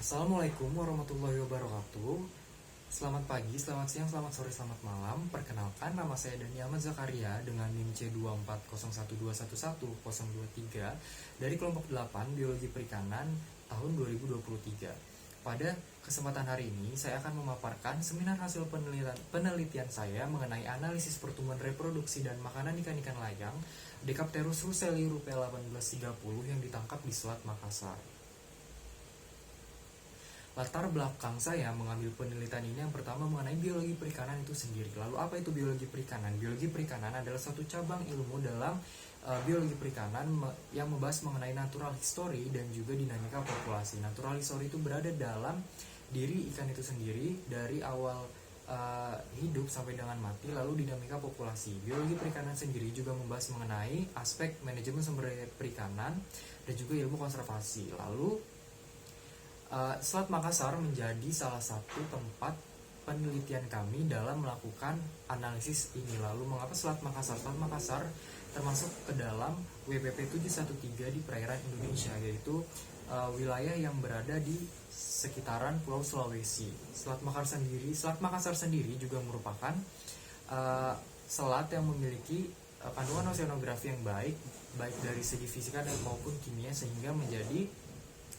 Assalamualaikum warahmatullahi wabarakatuh. Selamat pagi, selamat siang, selamat sore, selamat malam. Perkenalkan, nama saya Dani Ahmad Zakaria dengan NIM C24012111023 dari kelompok 8 Biologi Perikanan tahun 2023. Pada kesempatan hari ini, saya akan memaparkan seminar hasil penelitian saya mengenai analisis pertumbuhan reproduksi dan makanan ikan-ikan layang Decapterus russelli rupe 1830 yang ditangkap di Selat Makassar. Latar belakang saya mengambil penelitian ini yang pertama mengenai biologi perikanan itu sendiri. Lalu apa itu biologi perikanan? Biologi perikanan adalah satu cabang ilmu dalam biologi perikanan yang membahas mengenai natural history dan juga dinamika populasi. Natural history itu berada dalam diri ikan itu sendiri dari awal hidup sampai dengan mati, lalu dinamika populasi. Biologi perikanan sendiri juga membahas mengenai aspek manajemen sumber daya perikanan dan juga ilmu konservasi. Lalu Selat Makassar menjadi salah satu tempat penelitian kami dalam melakukan analisis ini. Lalu mengapa Selat Makassar? Selat Makassar termasuk ke dalam WPP 713 di perairan Indonesia, yaitu wilayah yang berada di sekitaran Pulau Sulawesi. Selat Makassar sendiri juga merupakan selat yang memiliki kandungan oseanografi yang baik dari segi fisika dan maupun kimia, sehingga menjadi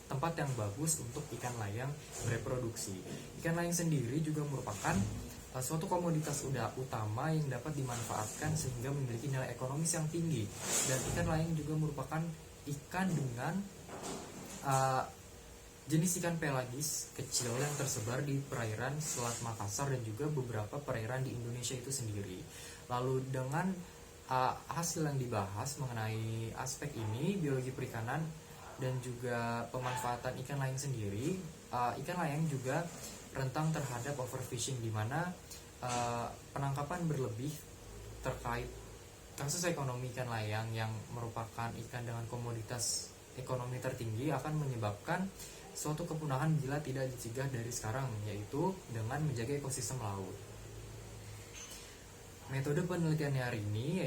tempat yang bagus untuk ikan layang bereproduksi. Ikan layang sendiri juga merupakan suatu komoditas utama yang dapat dimanfaatkan sehingga memiliki nilai ekonomis yang tinggi. Dan ikan layang juga merupakan ikan dengan jenis ikan pelagis kecil yang tersebar di perairan Selat Makassar dan juga beberapa perairan di Indonesia itu sendiri. Lalu dengan hasil yang dibahas mengenai aspek ini, biologi perikanan dan juga pemanfaatan ikan layang sendiri, ikan layang juga rentan terhadap overfishing, di mana penangkapan berlebih terkait kasus ekonomi ikan layang yang merupakan ikan dengan komoditas ekonomi tertinggi akan menyebabkan suatu kepunahan bila tidak dicegah dari sekarang, yaitu dengan menjaga ekosistem laut. Metode penelitiannya hari ini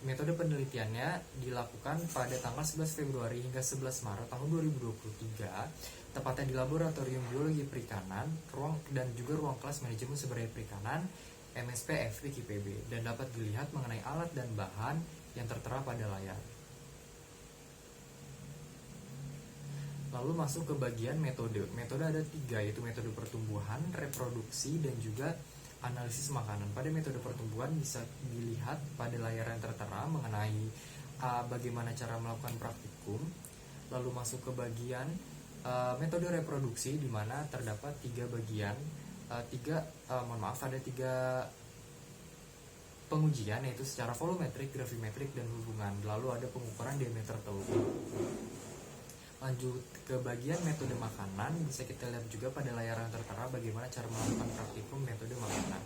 Metode penelitiannya dilakukan pada tanggal 11 Februari hingga 11 Maret tahun 2023, tepatnya di Laboratorium Biologi Perikanan, dan juga ruang kelas manajemen sumber daya perikanan MSP FPIK IPB, dan dapat dilihat mengenai alat dan bahan yang tertera pada layar. Lalu masuk ke bagian metode. Metode ada 3, yaitu metode pertumbuhan, reproduksi, dan juga analisis makanan. Pada metode pertumbuhan bisa dilihat pada layar yang tertera mengenai bagaimana cara melakukan praktikum. Lalu masuk ke bagian metode reproduksi, di mana terdapat 3 bagian, ada 3 pengujian, yaitu secara volumetrik, gravimetrik, dan hubungan. Lalu ada pengukuran diameter telur. Lanjut ke bagian metode makanan, bisa kita lihat juga pada layar yang tertera bagaimana cara melakukan praktikum metode makanan.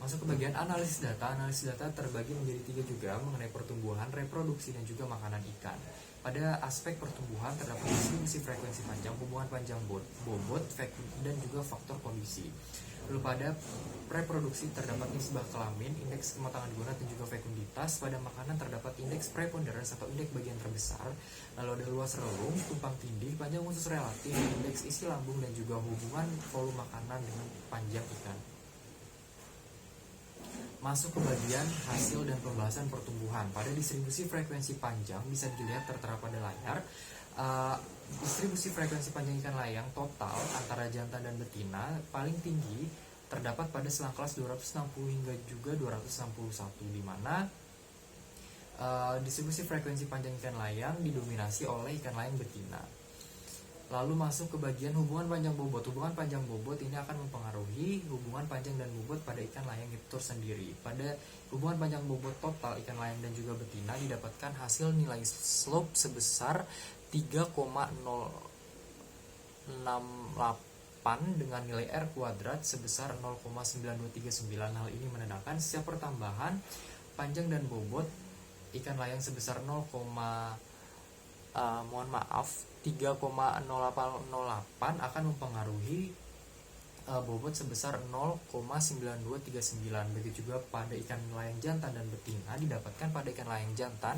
Masuk ke bagian analisis data. Analisis data terbagi menjadi 3 juga, mengenai pertumbuhan, reproduksi, dan juga makanan ikan. Pada aspek pertumbuhan terdapat distribusi frekuensi panjang, hubungan panjang bobot, dan juga faktor kondisi. Lalu pada reproduksi terdapat nisbah kelamin, indeks kematangan guna, dan juga fekunditas. Pada makanan terdapat indeks preponderans atau indeks bagian terbesar. Lalu ada luas relung, tumpang tindih, panjang usus relatif, indeks isi lambung, dan juga hubungan volume makanan dengan panjang ikan. Masuk ke bagian hasil dan pembahasan pertumbuhan. Pada distribusi frekuensi panjang bisa dilihat tertera pada layar. Distribusi frekuensi panjang ikan layang total antara jantan dan betina paling tinggi terdapat pada selang kelas 260 hingga juga 261, di mana distribusi frekuensi panjang ikan layang didominasi oleh ikan layang betina. Lalu masuk ke bagian hubungan panjang bobot. Hubungan panjang bobot ini akan mempengaruhi hubungan panjang dan bobot pada ikan layang itu sendiri. Pada hubungan panjang bobot total ikan layang dan juga betina didapatkan hasil nilai slope sebesar 3,068 dengan nilai R kuadrat sebesar 0,9239. Hal ini menandakan setiap pertambahan panjang dan bobot ikan layang sebesar 3,0808 akan mempengaruhi bobot sebesar 0,9239. Begitu juga pada ikan layang jantan dan betina didapatkan pada ikan layang jantan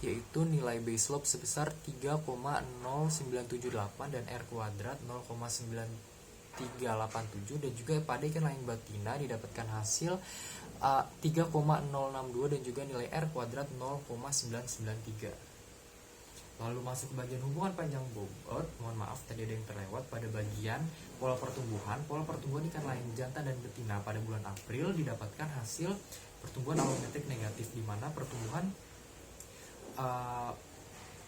yaitu nilai base load sebesar 3,0978 dan R kuadrat 0,9387, dan juga pada ikan layang betina didapatkan hasil 3,062 dan juga nilai R kuadrat 0,993. Lalu masuk ke bagian hubungan panjang bobot. Mohon maaf tadi ada yang terlewat pada bagian pola pertumbuhan. Pola pertumbuhan ikan layang jantan dan betina pada bulan April didapatkan hasil pertumbuhan alometrik negatif, di mana pertumbuhan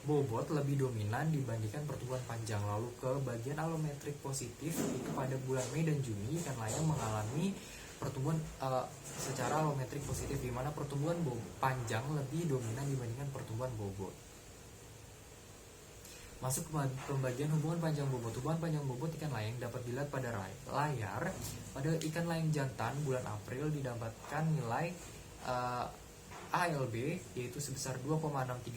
bobot lebih dominan dibandingkan pertumbuhan panjang. Lalu ke bagian alometrik positif, itu pada bulan Mei dan Juni ikan layang mengalami pertumbuhan secara alometrik positif, di mana pertumbuhan panjang lebih dominan dibandingkan pertumbuhan bobot. Masuk ke pembagian hubungan panjang bobot. Hubungan panjang bobot ikan layang dapat dilihat pada layar. Pada ikan layang jantan bulan April didapatkan nilai ALB yaitu sebesar 2,637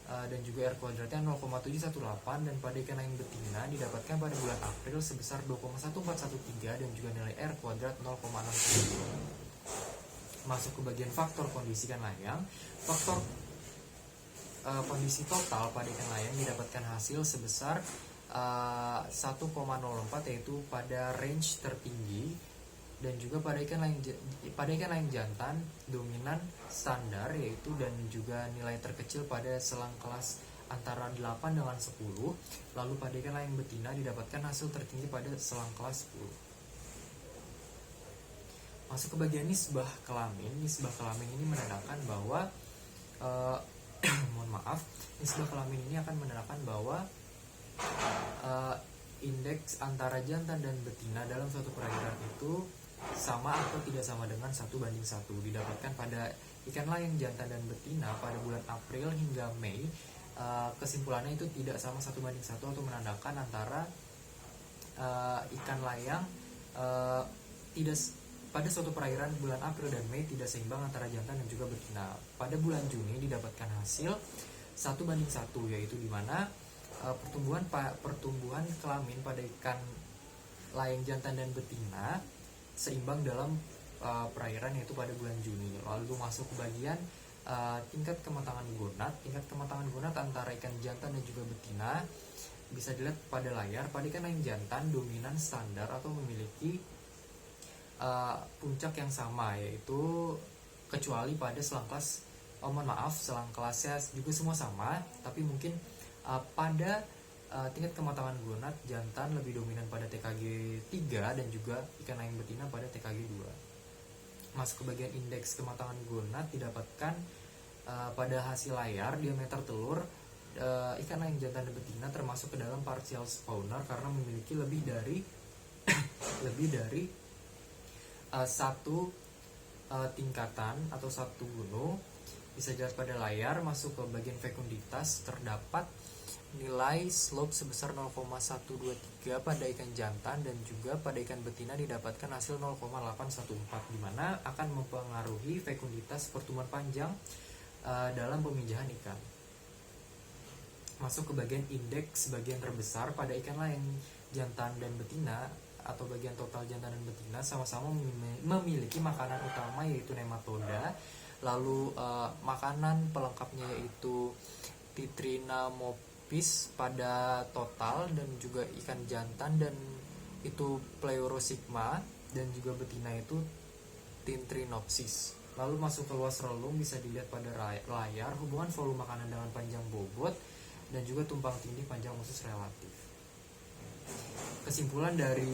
dan juga R kuadratnya 0,718, dan pada ikan layang betina didapatkan pada bulan April sebesar 2,1413 dan juga nilai R kuadrat 0,6. Masuk ke bagian faktor kondisi ikan layang. Faktor kondisi total pada ikan layang didapatkan hasil sebesar 1,04 yaitu pada range tertinggi, dan juga pada ikan layang jantan dominan standar yaitu, dan juga nilai terkecil pada selang kelas antara 8 dengan 10. Lalu pada ikan layang betina didapatkan hasil tertinggi pada selang kelas 10. Masuk ke bagian nisbah kelamin. Nisbah kelamin ini menandakan bahwa mohon maaf, nisbah kelamin ini akan menandakan bahwa indeks antara jantan dan betina dalam suatu perairan itu sama atau tidak sama dengan 1:1. Didapatkan pada ikan layang jantan dan betina pada bulan April hingga Mei. Kesimpulannya itu tidak sama 1:1 atau menandakan antara ikan layang tidak pada suatu perairan bulan April dan Mei tidak seimbang antara jantan dan juga betina. Pada bulan Juni didapatkan hasil 1:1, yaitu di mana pertumbuhan kelamin pada ikan layang jantan dan betina seimbang dalam perairan yaitu pada bulan Juni. Lalu masuk ke bagian tingkat kematangan gonad. Tingkat kematangan gonad antara ikan jantan dan juga betina bisa dilihat pada layar. Pada ikan layang jantan dominan standar atau memiliki puncak yang sama, yaitu kecuali pada selang kelas, selang kelasnya juga semua sama, tapi mungkin pada tingkat kematangan gonad jantan lebih dominan pada TKG 3 dan juga ikan layang betina pada TKG 2. Masuk ke bagian indeks kematangan gonad didapatkan pada hasil layar. Diameter telur ikan layang jantan dan betina termasuk ke dalam partial spawner karena memiliki lebih dari satu tingkatan atau satu gunung. Bisa dilihat pada layar. Masuk ke bagian fekunditas, terdapat nilai slope sebesar 0,123 pada ikan jantan dan juga pada ikan betina didapatkan hasil 0,814, di mana akan mempengaruhi fekunditas pertumbuhan panjang dalam pemijahan ikan. Masuk ke bagian indeks. Bagian terbesar pada ikan layang jantan dan betina atau bagian total jantan dan betina sama-sama memiliki makanan utama yaitu nematoda. Lalu makanan pelengkapnya yaitu Titrinamopis pada total, dan juga ikan jantan dan itu Pleurosigma, dan juga betina itu Tintrinopsis. Lalu masuk ke luas relung, bisa dilihat pada layar hubungan volume makanan dengan panjang bobot dan juga tumpang tindih panjang usus relatif. Kesimpulan dari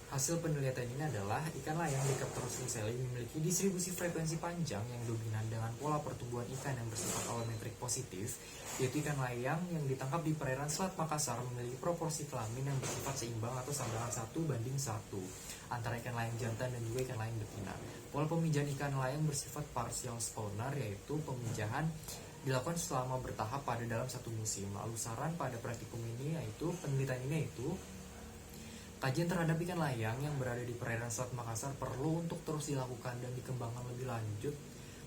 hasil penelitian ini adalah ikan layang Lecapterus luceli memiliki distribusi frekuensi panjang yang dominan dengan pola pertumbuhan ikan yang bersifat alometrik positif, yaitu ikan layang yang ditangkap di perairan Selat Makassar memiliki proporsi kelamin yang bersifat seimbang atau sama dengan 1:1 antara ikan layang jantan dan juga ikan layang betina. Pola pemijahan ikan layang bersifat partial spawner, yaitu pemijahan dilakukan selama bertahap pada dalam satu musim. Lalu saran pada praktikum ini yaitu penelitian ini yaitu kajian terhadap ikan layang yang berada di perairan Selat Makassar perlu untuk terus dilakukan dan dikembangkan lebih lanjut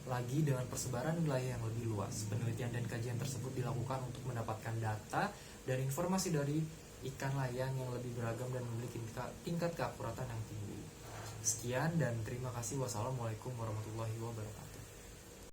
lagi dengan persebaran wilayah yang lebih luas. Penelitian dan kajian tersebut dilakukan untuk mendapatkan data dan informasi dari ikan layang yang lebih beragam dan memiliki tingkat keakuratan yang tinggi. Sekian dan terima kasih. Wassalamualaikum warahmatullahi wabarakatuh.